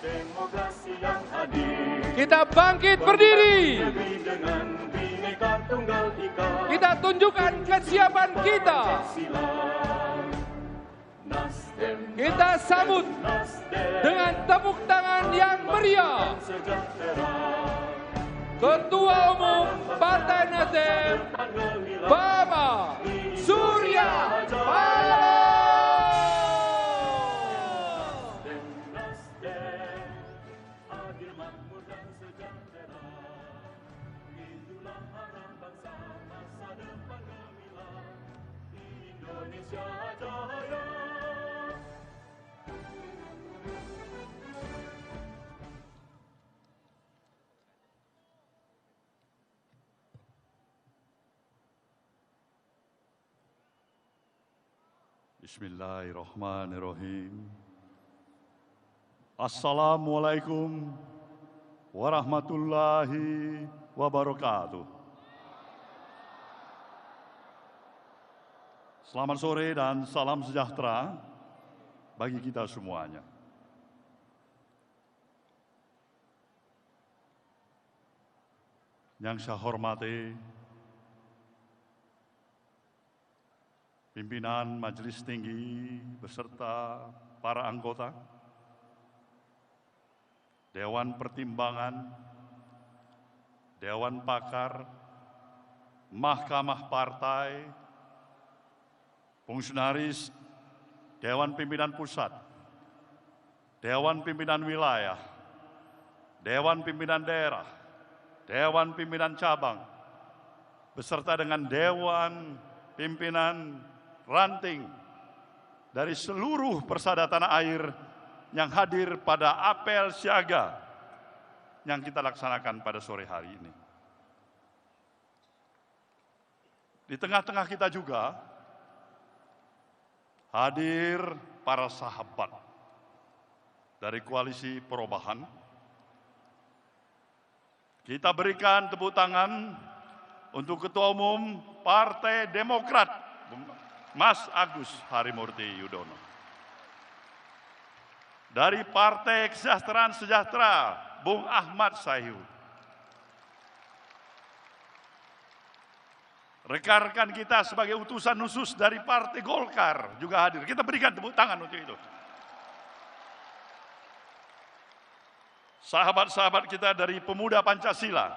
demokrasi yang adil. Kita bangkit berdiri. Negeri dengan Bhinneka Tunggal Ika. Kita tunjukkan kesiapan kita. Nasdem, Kita sambut Nasdem, dengan tepuk tangan yang meriah. sejahtera. Ketua Umum Partai Nasdem, Bapak Surya Paloh. Nasdem, adil, makmur dan sejahtera. Itulah harapan bangsa, masa depan gemilang. Indonesia Jaya. Bismillahirrahmanirrahim. Assalamualaikum warahmatullahi wabarakatuh. Selamat sore dan salam sejahtera bagi kita semuanya. Yang saya hormati pimpinan Majelis Tinggi beserta para anggota, Dewan Pertimbangan, Dewan Pakar, Mahkamah Partai, fungsionaris Dewan Pimpinan Pusat, Dewan Pimpinan Wilayah, Dewan Pimpinan Daerah, Dewan Pimpinan Cabang, beserta dengan Dewan Pimpinan Ranting dari seluruh persada tanah air yang hadir pada apel siaga yang kita laksanakan pada sore hari ini. Di tengah-tengah kita juga hadir para sahabat dari Koalisi Perubahan. Kita berikan tepuk tangan untuk Ketua Umum Partai Demokrat, Mas Agus Harimurti Yudhoyono. Dari Partai Kesejahteraan Sejahtera, Bung Ahmad Sayhu. Rekan-rekan kita sebagai utusan khusus dari Partai Golkar juga hadir. Kita berikan tepuk tangan untuk itu. Sahabat-sahabat kita dari Pemuda Pancasila,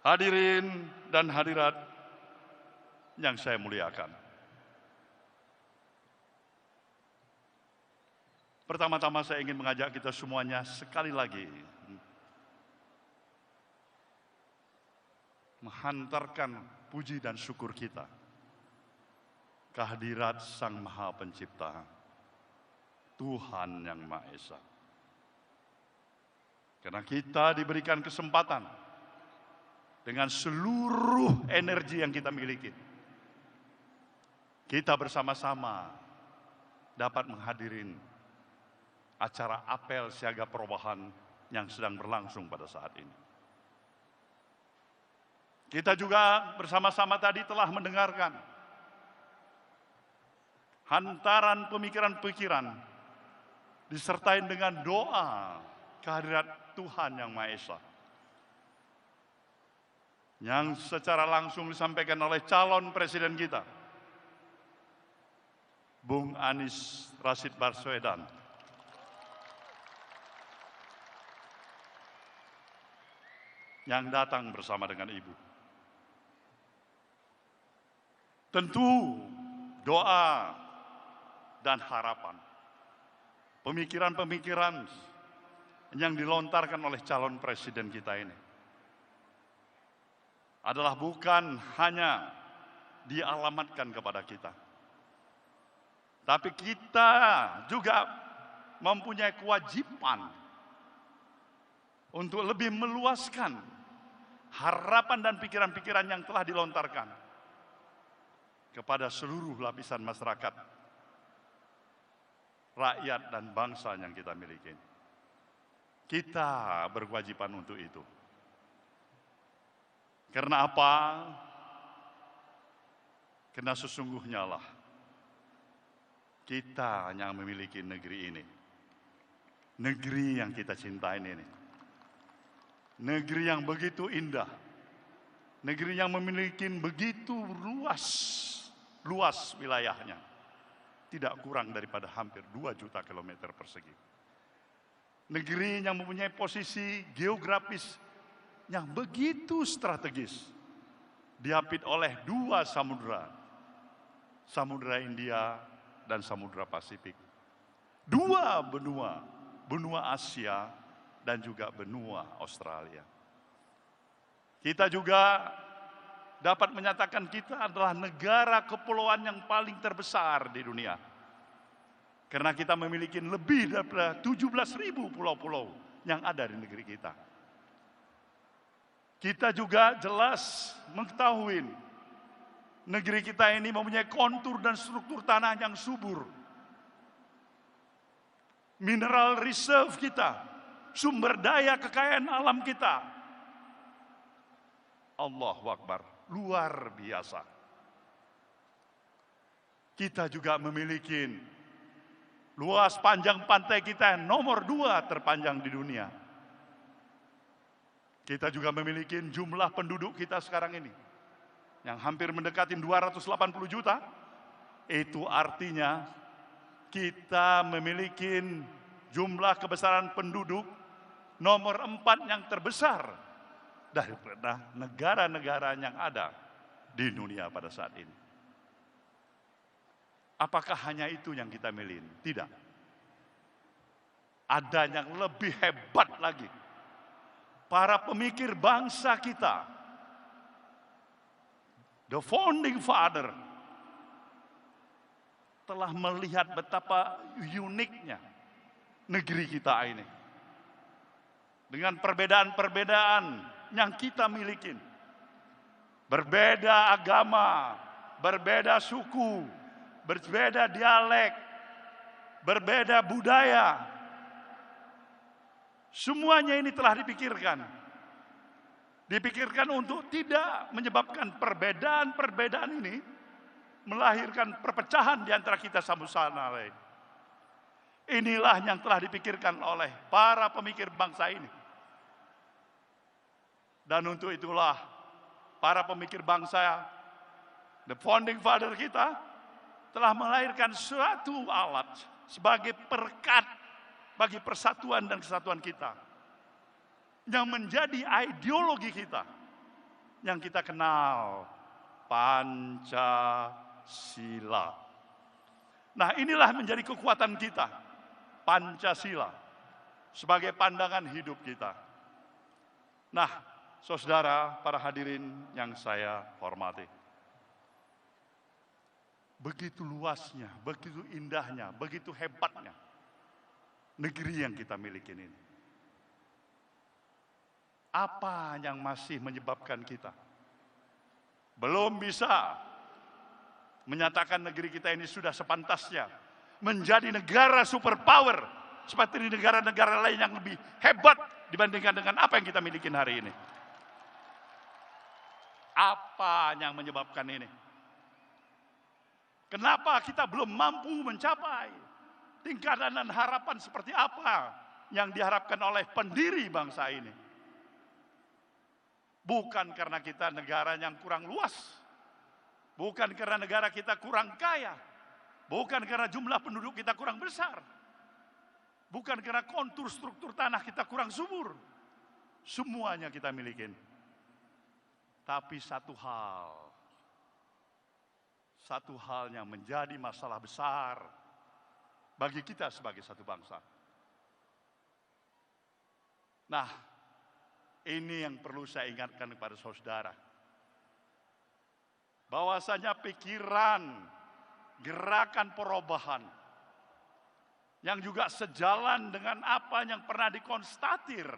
hadirin dan hadirat yang saya muliakan. Pertama-tama saya ingin mengajak kita semuanya sekali lagi menghantarkan puji dan syukur kita kehadirat Sang Maha Pencipta, Tuhan Yang Maha Esa. Karena kita diberikan kesempatan dengan seluruh energi yang kita miliki, kita bersama-sama dapat menghadirin acara apel siaga perubahan yang sedang berlangsung pada saat ini. Kita juga bersama-sama tadi telah mendengarkan hantaran pemikiran-pemikiran disertai dengan doa kehadirat Tuhan Yang Maha Esa, yang secara langsung disampaikan oleh calon presiden kita, Bung Anies Rashid Baswedan, yang datang bersama dengan Ibu. Tentu doa dan harapan, pemikiran-pemikiran yang dilontarkan oleh calon presiden kita ini adalah bukan hanya dialamatkan kepada kita, tapi kita juga mempunyai kewajiban untuk lebih meluaskan harapan dan pikiran-pikiran yang telah dilontarkan kepada seluruh lapisan masyarakat, rakyat dan bangsa yang kita miliki. Kita berkewajiban untuk itu. Karena apa? Karena sesungguhnya lah kita yang memiliki negeri ini. negeri yang kita cintai ini. Negeri yang begitu indah. Negeri yang memiliki begitu luas wilayahnya. Tidak kurang daripada hampir 2 juta kilometer persegi. Negeri yang mempunyai posisi geografis yang begitu strategis. Diapit oleh 2 samudera. Samudera India dan Samudra Pasifik. 2 benua. Benua Asia dan juga benua Australia. Kita juga dapat menyatakan kita adalah negara kepulauan yang paling terbesar di dunia. Karena kita memiliki lebih dari 17.000 pulau-pulau yang ada di negeri kita. Kita juga jelas mengetahui negeri kita ini mempunyai kontur dan struktur tanah yang subur. Mineral reserve kita, sumber daya kekayaan alam kita. Allahu Akbar, luar biasa. Kita juga memiliki luas panjang pantai kita nomor 2 terpanjang di dunia. Kita juga memiliki jumlah penduduk kita sekarang ini yang hampir mendekati 280 juta. Itu artinya kita memiliki jumlah kebesaran penduduk nomor 4 yang terbesar daripada negara-negara yang ada di dunia pada saat ini. Apakah hanya itu yang kita miliki? Tidak. Ada yang lebih hebat lagi. Para pemikir bangsa kita, the founding father, telah melihat betapa uniknya negeri kita ini. Dengan perbedaan-perbedaan yang kita miliki. Berbeda agama, berbeda suku, berbeda dialek, berbeda budaya. Semuanya ini telah dipikirkan. Dipikirkan untuk tidak menyebabkan perbedaan-perbedaan ini melahirkan perpecahan di antara kita satu sama lain. Inilah yang telah dipikirkan oleh para pemikir bangsa ini. Dan untuk itulah para pemikir bangsa, the founding father kita, telah melahirkan suatu alat sebagai perkat bagi persatuan dan kesatuan kita. Yang menjadi ideologi kita, yang kita kenal, Pancasila. Nah, inilah menjadi kekuatan kita, Pancasila, sebagai pandangan hidup kita. Nah, saudara, para hadirin yang saya hormati. Begitu luasnya, begitu indahnya, begitu hebatnya negeri yang kita miliki ini. Apa yang masih menyebabkan kita belum bisa menyatakan negeri kita ini sudah sepantasnya menjadi negara superpower seperti negara-negara lain yang lebih hebat dibandingkan dengan apa yang kita miliki hari ini? Apa yang menyebabkan ini? Kenapa kita belum mampu mencapai tingkatan dan harapan seperti apa yang diharapkan oleh pendiri bangsa ini? Bukan karena kita negara yang kurang luas, bukan karena negara kita kurang kaya, bukan karena jumlah penduduk kita kurang besar, bukan karena kontur struktur tanah kita kurang subur. Semuanya kita miliki. Tapi satu hal yang menjadi masalah besar bagi kita sebagai satu bangsa. Nah, ini yang perlu saya ingatkan kepada saudara. Bahwasanya pikiran, gerakan perubahan yang juga sejalan dengan apa yang pernah dikonstatir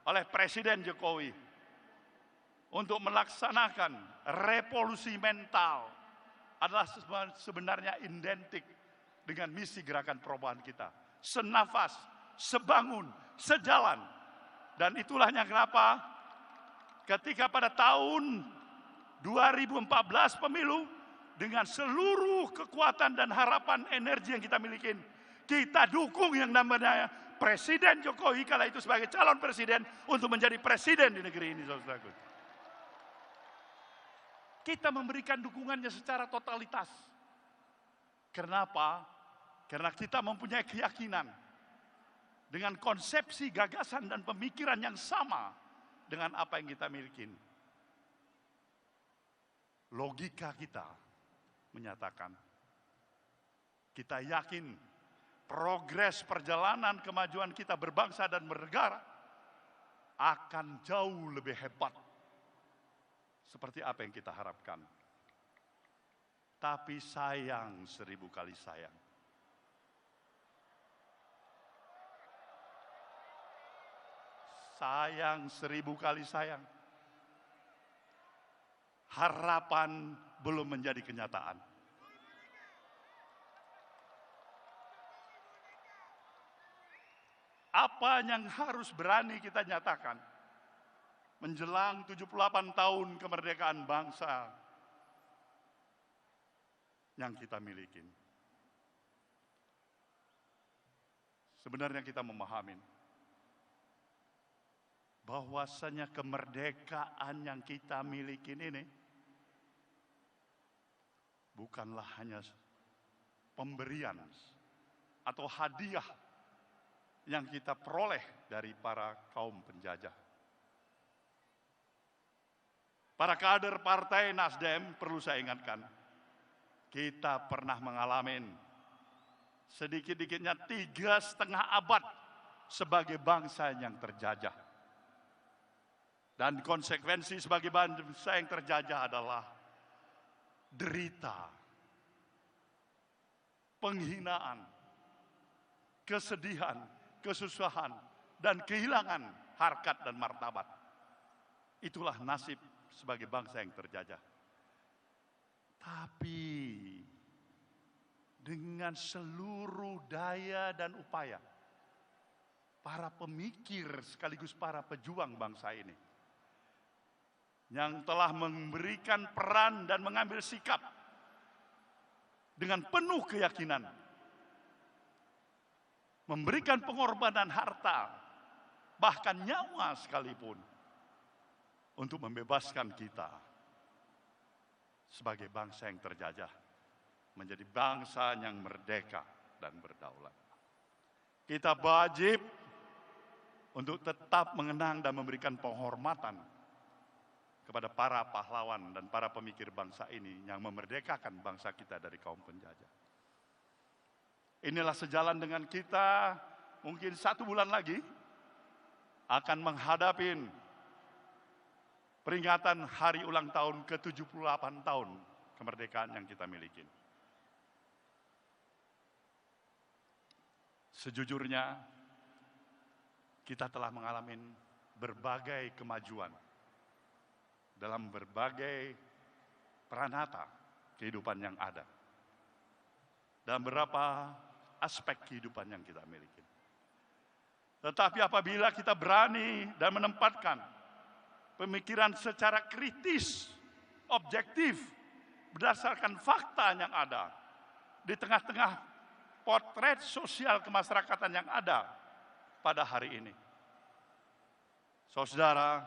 oleh Presiden Jokowi untuk melaksanakan revolusi mental adalah sebenarnya identik dengan misi gerakan perubahan kita. Senafas, sebangun, sejalan. Dan itulah yang kenapa ketika pada tahun 2014 pemilu, dengan seluruh kekuatan dan harapan energi yang kita miliki, kita dukung yang namanya Presiden Jokowi kala itu sebagai calon presiden untuk menjadi presiden di negeri ini, saudaraku. Kita memberikan dukungannya secara totalitas. Kenapa? Karena kita mempunyai keyakinan dengan konsepsi, gagasan, dan pemikiran yang sama dengan apa yang kita miliki. Logika kita menyatakan, kita yakin progres perjalanan kemajuan kita berbangsa dan bernegara akan jauh lebih hebat seperti apa yang kita harapkan. Tapi sayang, 1000 kali sayang, sayang, 1000 kali sayang, harapan belum menjadi kenyataan. Apa yang harus berani kita nyatakan menjelang 78 tahun kemerdekaan bangsa yang kita miliki? Sebenarnya kita memahami bahwasanya kemerdekaan yang kita miliki ini bukanlah hanya pemberian atau hadiah yang kita peroleh dari para kaum penjajah. Para kader Partai Nasdem, perlu saya ingatkan, kita pernah mengalami sedikit-dikitnya 3,5 abad sebagai bangsa yang terjajah. Dan konsekuensi sebagai bangsa yang terjajah adalah derita, penghinaan, kesedihan, kesusahan, dan kehilangan harkat dan martabat. Itulah nasib sebagai bangsa yang terjajah. Tapi dengan seluruh daya dan upaya para pemikir sekaligus para pejuang bangsa ini yang telah memberikan peran dan mengambil sikap dengan penuh keyakinan, memberikan pengorbanan harta, bahkan nyawa sekalipun, untuk membebaskan kita sebagai bangsa yang terjajah menjadi bangsa yang merdeka dan berdaulat. Kita wajib untuk tetap mengenang dan memberikan penghormatan kepada para pahlawan dan para pemikir bangsa ini yang memerdekakan bangsa kita dari kaum penjajah. Inilah sejalan dengan kita mungkin 1 bulan lagi akan menghadapi peringatan hari ulang tahun ke-78 tahun kemerdekaan yang kita miliki. Sejujurnya, kita telah mengalami berbagai kemajuan dalam berbagai peranata kehidupan yang ada, dalam beberapa aspek kehidupan yang kita miliki. Tetapi apabila kita berani dan menempatkan pemikiran secara kritis, objektif, berdasarkan fakta yang ada di tengah-tengah potret sosial kemasyarakatan yang ada pada hari ini. Saudara,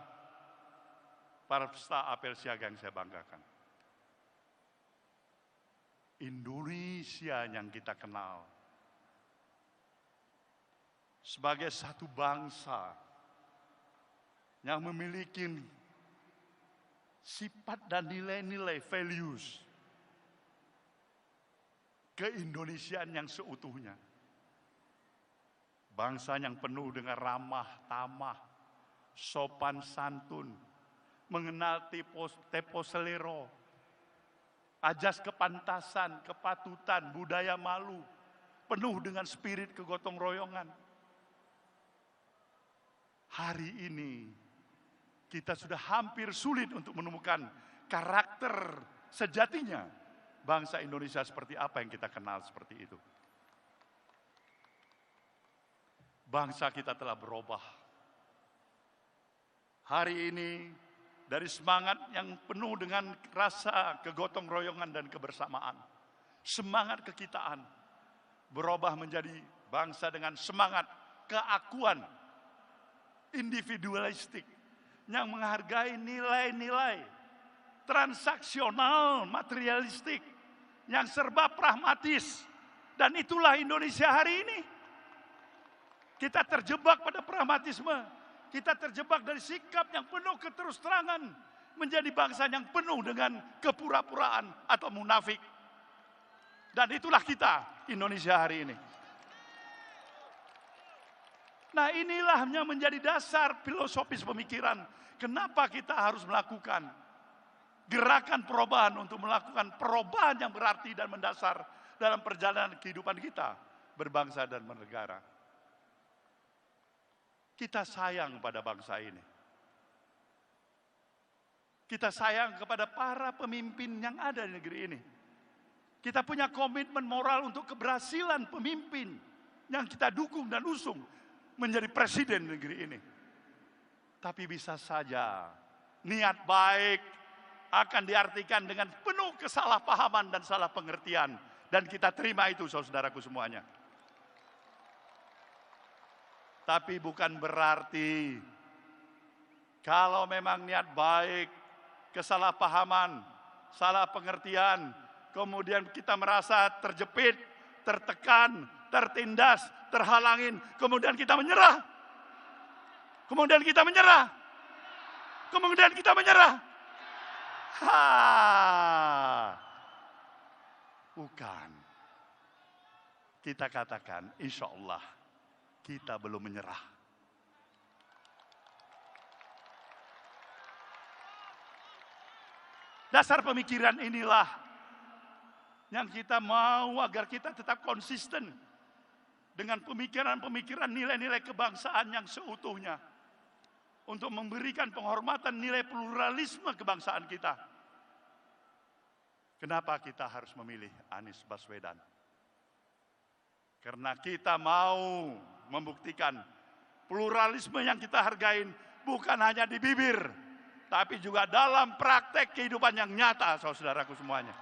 para peserta apel siaga yang saya banggakan, Indonesia yang kita kenal sebagai satu bangsa yang memiliki sifat dan nilai-nilai values keindonesiaan yang seutuhnya. Bangsa yang penuh dengan ramah tamah, sopan santun, mengenal tempo selero, ajas kepantasan, kepatutan, budaya malu, penuh dengan spirit kegotong royongan. Hari ini kita sudah hampir sulit untuk menemukan karakter sejatinya bangsa Indonesia seperti apa yang kita kenal seperti itu. Bangsa kita telah berubah. Hari ini dari semangat yang penuh dengan rasa kegotong royongan dan kebersamaan, semangat kekitaan, berubah menjadi bangsa dengan semangat keakuan individualistik yang menghargai nilai-nilai transaksional materialistik yang serba pragmatis. Dan itulah Indonesia hari ini. Kita terjebak pada pragmatisme. Kita terjebak dari sikap yang penuh keterus-terangan menjadi bangsa yang penuh dengan kepura-puraan atau munafik. Dan itulah kita, Indonesia hari ini. Nah, inilah yang menjadi dasar filosofis pemikiran. Kenapa kita harus melakukan gerakan perubahan untuk melakukan perubahan yang berarti dan mendasar dalam perjalanan kehidupan kita berbangsa dan bernegara. Kita sayang pada bangsa ini. Kita sayang kepada para pemimpin yang ada di negeri ini. Kita punya komitmen moral untuk keberhasilan pemimpin yang kita dukung dan usung menjadi presiden negeri ini. Tapi bisa saja niat baik akan diartikan dengan penuh kesalahpahaman dan salah pengertian. Dan kita terima itu, saudaraku semuanya. Tapi bukan berarti kalau memang niat baik, kesalahpahaman, salah pengertian, kemudian kita merasa terjepit, tertekan, tertindas, terhalangin, kemudian kita menyerah. Kemudian kita menyerah. Kemudian kita menyerah. Bukan. Kita katakan, insya Allah kita belum menyerah. Dasar pemikiran inilah yang kita mau agar kita tetap konsisten dengan pemikiran-pemikiran nilai-nilai kebangsaan yang seutuhnya untuk memberikan penghormatan nilai pluralisme kebangsaan kita. Kenapa kita harus memilih Anies Baswedan? Karena kita mau membuktikan pluralisme yang kita hargain bukan hanya di bibir, tapi juga dalam praktek kehidupan yang nyata, saudaraku semuanya.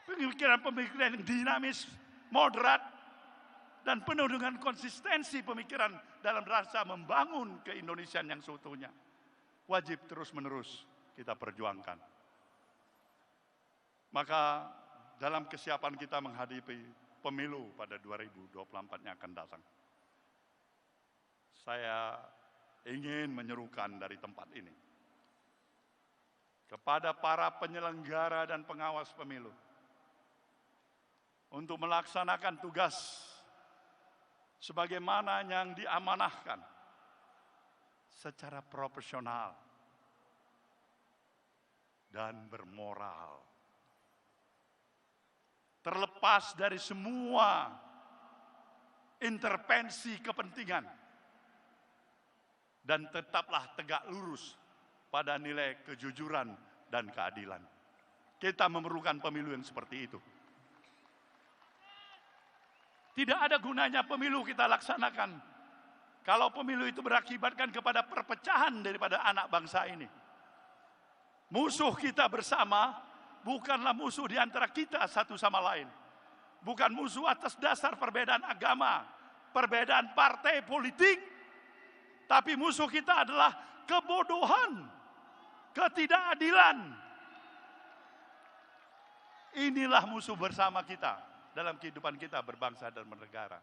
Pemikiran-pemikiran yang dinamis, moderat, dan penuh dengan konsistensi pemikiran dalam rasa membangun ke-Indonesiaan yang seutuhnya. Wajib terus-menerus kita perjuangkan. Maka dalam kesiapan kita menghadapi pemilu pada 2024 yang akan datang, saya ingin menyerukan dari tempat ini kepada para penyelenggara dan pengawas pemilu untuk melaksanakan tugas sebagaimana yang diamanahkan secara profesional dan bermoral. Terlepas dari semua intervensi kepentingan. Dan tetaplah tegak lurus pada nilai kejujuran dan keadilan. Kita memerlukan pemilu yang seperti itu. Tidak ada gunanya pemilu kita laksanakan kalau pemilu itu berakibatkan kepada perpecahan daripada anak bangsa ini. Musuh kita bersama bukanlah musuh di antara kita satu sama lain. Bukan musuh atas dasar perbedaan agama, perbedaan partai politik. Tapi musuh kita adalah kebodohan, ketidakadilan. Inilah musuh bersama kita dalam kehidupan kita berbangsa dan bernegara.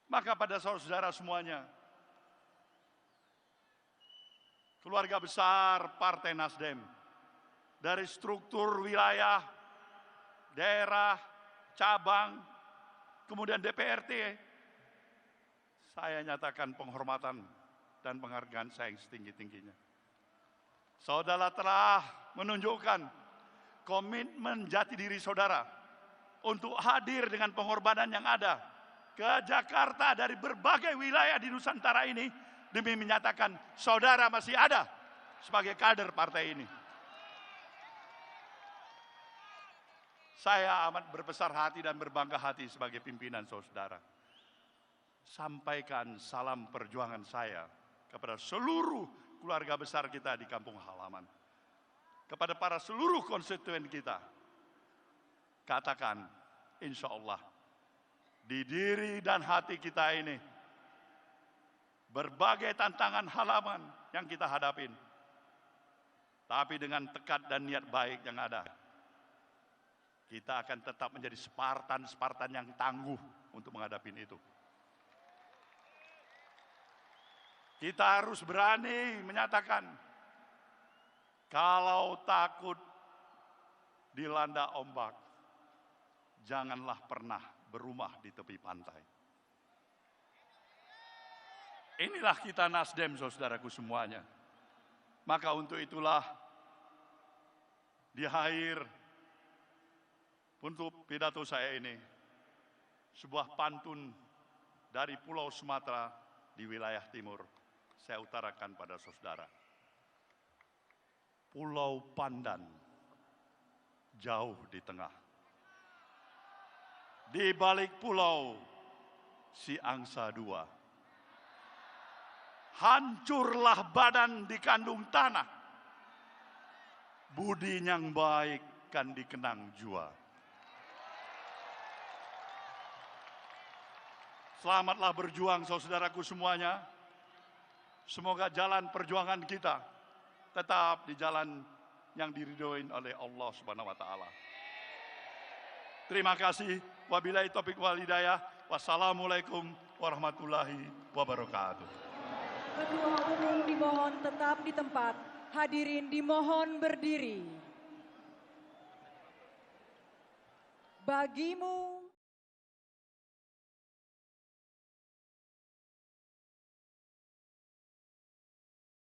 Maka pada saudara semuanya, keluarga besar Partai Nasdem, dari struktur wilayah, daerah, cabang, kemudian DPRD, saya nyatakan penghormatan dan penghargaan saya yang setinggi-tingginya. Saudara telah menunjukkan komitmen jati diri saudara untuk hadir dengan pengorbanan yang ada ke Jakarta dari berbagai wilayah di Nusantara ini demi menyatakan saudara masih ada sebagai kader partai ini. Saya amat berbesar hati dan berbangga hati sebagai pimpinan saudara. Sampaikan salam perjuangan saya kepada seluruh keluarga besar kita di kampung halaman. Kepada para seluruh konstituen kita. Katakan, insya Allah, di diri dan hati kita ini, berbagai tantangan halaman yang kita hadapin, tapi dengan tekad dan niat baik yang ada, kita akan tetap menjadi Spartan yang tangguh untuk menghadapi itu. Kita harus berani menyatakan, kalau takut dilanda ombak, janganlah pernah berumah di tepi pantai. Inilah kita Nasdem, saudaraku semuanya. Maka untuk itulah, di akhir untuk pidato saya ini, sebuah pantun dari Pulau Sumatera di wilayah timur, saya utarakan pada saudara. Pulau Pandan, jauh di tengah. Di balik pulau si angsa dua. Hancurlah badan dikandung tanah. Budi yang baik kan dikenang jua. Selamatlah berjuang, saudaraku semuanya. Semoga jalan perjuangan kita tetap di jalan yang diridhoin oleh Allah Subhanahu wa taala. Terima kasih. Wabillahi taufiq wal hidayah. Wassalamualaikum warahmatullahi wabarakatuh. Ketua Umum dimohon tetap di tempat. Hadirin dimohon berdiri. Bagimu